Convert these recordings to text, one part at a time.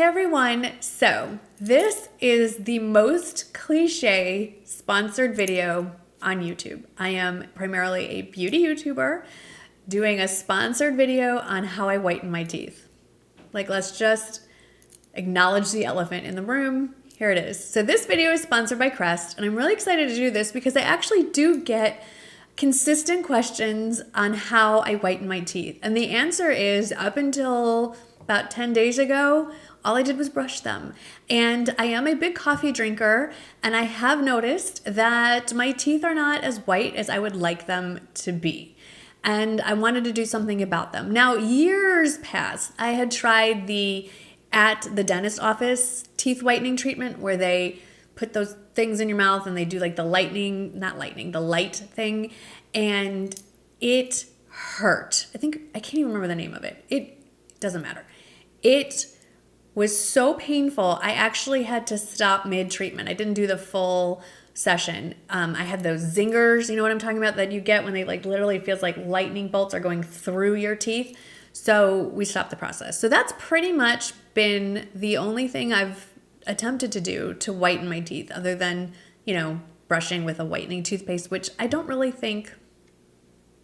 Hey everyone, so this is the most cliche sponsored video on YouTube. I am primarily a beauty YouTuber doing a sponsored video on how I whiten my teeth. Like, let's just acknowledge the elephant in the room. Here it is. So this video is sponsored by Crest, and I'm really excited to do this because I actually do get consistent questions on how I whiten my teeth. And the answer is, up until about 10 days ago, all I did was brush them. And I am a big coffee drinker, and I have noticed that my teeth are not as white as I would like them to be. And I wanted to do something about them. Now, years past, I had tried at the dentist office teeth whitening treatment, where they put those things in your mouth and they do like the light thing. And it hurt. I can't even remember the name of it. It doesn't matter. It was so painful, I actually had to stop mid-treatment. I didn't do the full session. I had those zingers, you know what I'm talking about, that you get when they like literally feels like lightning bolts are going through your teeth. So we stopped the process. So that's pretty much been the only thing I've attempted to do to whiten my teeth, other than, brushing with a whitening toothpaste, which I don't really think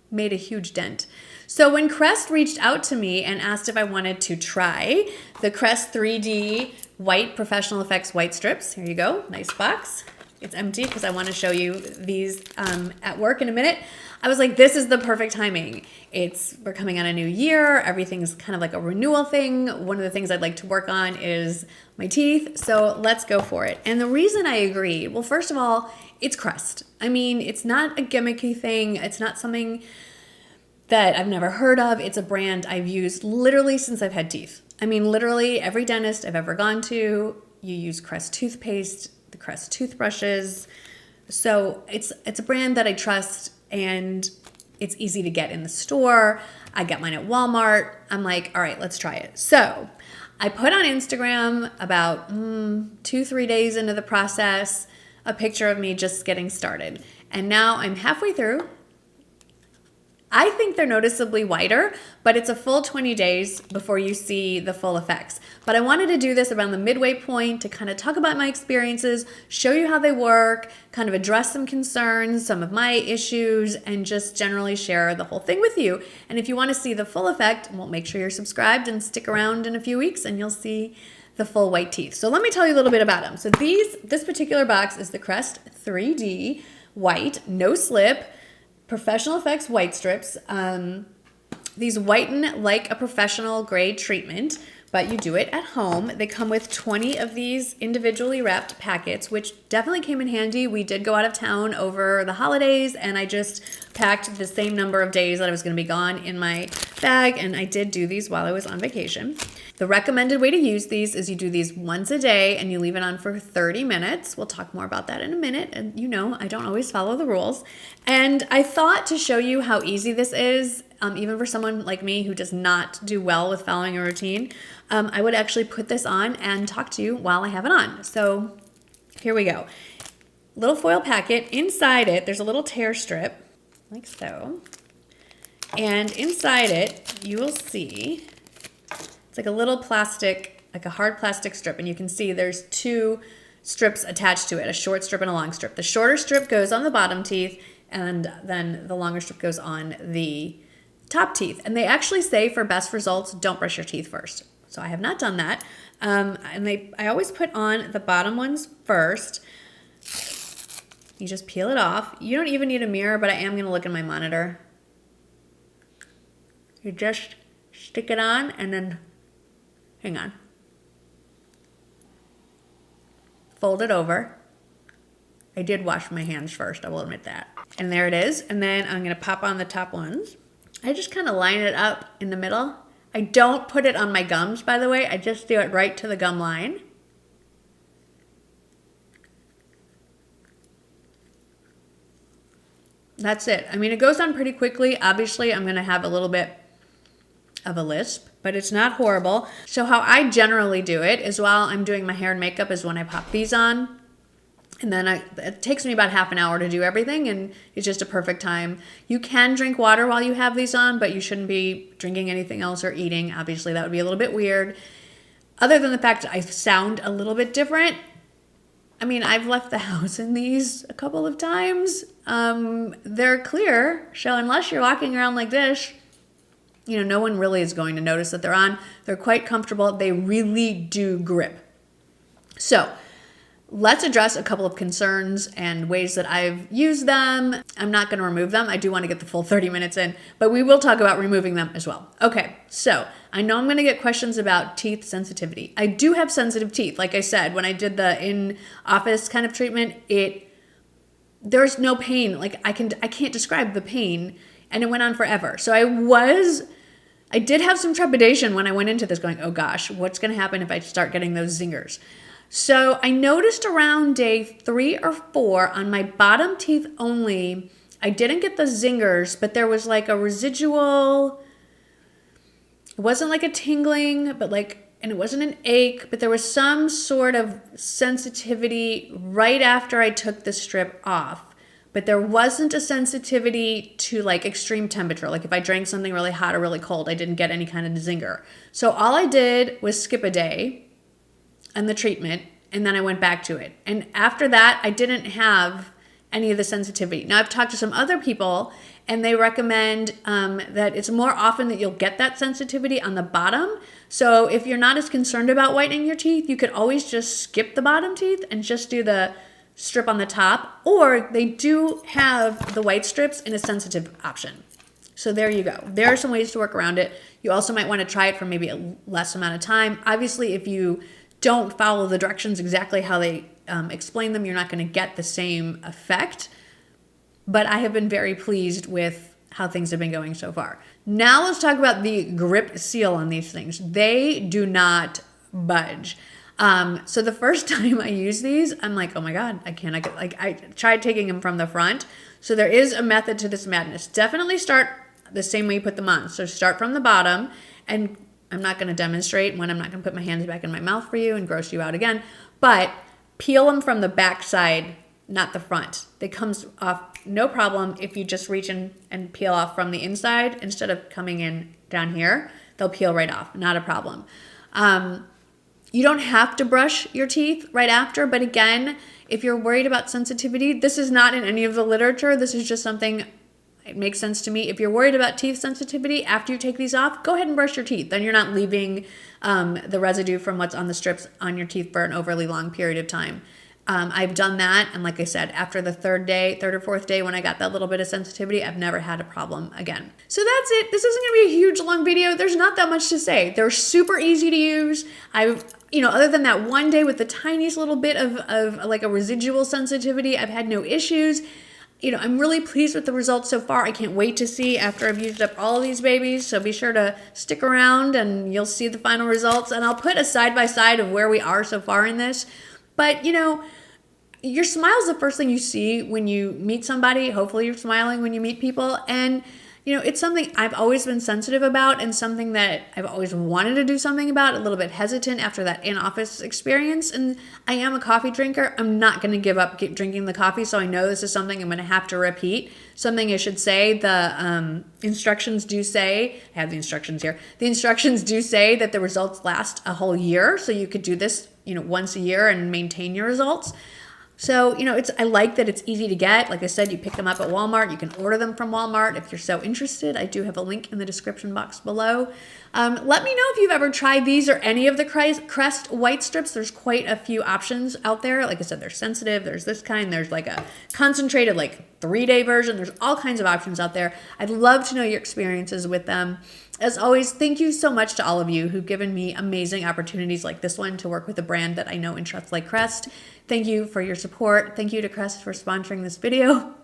made a huge dent. So when Crest reached out to me and asked if I wanted to try the Crest 3D White Professional Effects White Strips, here you go, nice box. It's empty because I want to show you these at work in a minute. I was like, this is the perfect timing. We're coming on a new year. Everything's kind of like a renewal thing. One of the things I'd like to work on is my teeth. So let's go for it. And the reason I agreed, well, first of all, it's Crest. I mean, it's not a gimmicky thing. It's not something that I've never heard of. It's a brand I've used literally since I've had teeth. I mean, literally every dentist I've ever gone to, you use Crest toothpaste, the Crest toothbrushes. So it's a brand that I trust, and it's easy to get in the store. I get mine at Walmart. I'm like, all right, let's try it. So I put on Instagram about 2-3 days into the process, a picture of me just getting started. And now I'm halfway through. I think they're noticeably whiter, but it's a full 20 days before you see the full effects. But I wanted to do this around the midway point to kind of talk about my experiences, show you how they work, kind of address some concerns, some of my issues, and just generally share the whole thing with you. And if you want to see the full effect, well, make sure you're subscribed and stick around in a few weeks and you'll see the full white teeth. So let me tell you a little bit about them. So this particular box is the Crest 3D White No Slip Professional Effects White Strips. These whiten like a professional grade treatment, but you do it at home. They come with 20 of these individually wrapped packets, which definitely came in handy. We did go out of town over the holidays, and I just packed the same number of days that I was going to be gone in my bag, and I did do these while I was on vacation. The recommended way to use these is you do these once a day and you leave it on for 30 minutes. We'll talk more about that in a minute. And I don't always follow the rules. And I thought, to show you how easy this is, even for someone like me who does not do well with following a routine, I would actually put this on and talk to you while I have it on. So here we go. Little foil packet. Inside it, there's a little tear strip, like so. And inside it, you will see, it's like a little plastic, like a hard plastic strip. And you can see there's 2 strips attached to it, a short strip and a long strip. The shorter strip goes on the bottom teeth, and then the longer strip goes on the top teeth. And they actually say, for best results, don't brush your teeth first. So I have not done that. I always put on the bottom ones first. You just peel it off. You don't even need a mirror, but I am going to look in my monitor. You just stick it on and then, hang on, fold it over. I did wash my hands first, I will admit that. And there it is. And then I'm going to pop on the top ones. I just kind of line it up in the middle. I don't put it on my gums, by the way. I just do it right to the gum line. That's it. I mean, it goes on pretty quickly. Obviously, I'm going to have a little bit of a lisp, but it's not horrible. So how I generally do it is, while I'm doing my hair and makeup, is when I pop these on. And then it takes me about half an hour to do everything, and it's just a perfect time. You can drink water while you have these on, but you shouldn't be drinking anything else or eating. Obviously, that would be a little bit weird. other than the fact that I sound a little bit different, I mean, I've left the house in these a couple of times. They're clear, so unless you're walking around like this, you know, no one really is going to notice that they're on. They're quite comfortable. They really do grip. So let's address a couple of concerns and ways that I've used them. I'm not going to remove them. I do want to get the full 30 minutes in, but we will talk about removing them as well. Okay, so I know I'm going to get questions about teeth sensitivity. I do have sensitive teeth. Like I said, when I did the in-office kind of treatment, there's no pain. Like I can't describe the pain, and it went on forever. So I did have some trepidation when I went into this going, oh gosh, what's going to happen if I start getting those zingers? So I noticed around day 3 or 4 on my bottom teeth only, I didn't get the zingers, but there was like a residual, it wasn't like a tingling, but like, and it wasn't an ache, but there was some sort of sensitivity right after I took the strip off. But there wasn't a sensitivity to like extreme temperature. Like if I drank something really hot or really cold, I didn't get any kind of zinger. So all I did was skip a day and the treatment, and then I went back to it. And after that, I didn't have any of the sensitivity. Now, I've talked to some other people, and they recommend that it's more often that you'll get that sensitivity on the bottom. So if you're not as concerned about whitening your teeth, you could always just skip the bottom teeth and just do the strip on the top, or they do have the white strips in a sensitive option. So there you go. There are some ways to work around it. You also might want to try it for maybe a less amount of time. Obviously, if you don't follow the directions exactly how they explain them, you're not going to get the same effect. But I have been very pleased with how things have been going so far. Now let's talk about the grip seal on these things. They do not budge. So the first time I use these, I'm like, oh my God, I tried taking them from the front. So there is a method to this madness. Definitely start the same way you put them on. So start from the bottom, and I'm not going to demonstrate when I'm not going to put my hands back in my mouth for you and gross you out again, but peel them from the back side, not the front. They comes off no problem if you just reach in and peel off from the inside instead of coming in down here. They'll peel right off, not a problem. You don't have to brush your teeth right after, but again, if you're worried about sensitivity, this is not in any of the literature. This is just something, it makes sense to me. If you're worried about teeth sensitivity, after you take these off, go ahead and brush your teeth. Then you're not leaving the residue from what's on the strips on your teeth for an overly long period of time. I've done that, and like I said, after the third or fourth day when I got that little bit of sensitivity, I've never had a problem again. So that's it. This isn't going to be a huge long video. There's not that much to say. They're super easy to use. Other than that one day with the tiniest little bit of like a residual sensitivity, I've had no issues. I'm really pleased with the results so far. I can't wait to see after I've used up all of these babies. So be sure to stick around and you'll see the final results. And I'll put a side-by-side of where we are so far in this. But, your smile is the first thing you see when you meet somebody. Hopefully you're smiling when you meet people. And, it's something I've always been sensitive about and something that I've always wanted to do something about, a little bit hesitant after that in-office experience. And I am a coffee drinker. I'm not going to give up drinking the coffee, so I know this is something I'm going to have to repeat. Something I should say, the instructions do say, I have the instructions here, the instructions do say that the results last a whole year, so you could do this, once a year and maintain your results. So, I like that it's easy to get. Like I said, you pick them up at Walmart. You can order them from Walmart if you're so interested. I do have a link in the description box below. Let me know if you've ever tried these or any of the Crest white strips. There's quite a few options out there. Like I said, they're sensitive. There's this kind. There's like a concentrated 3-day version. There's all kinds of options out there. I'd love to know your experiences with them. As always, thank you so much to all of you who've given me amazing opportunities like this one to work with a brand that I know and trust like Crest. Thank you for your support. Thank you to Crest for sponsoring this video.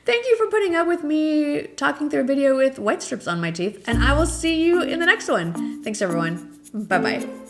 Thank you for putting up with me talking through a video with white strips on my teeth, and I will see you in the next one. Thanks, everyone. Bye-bye.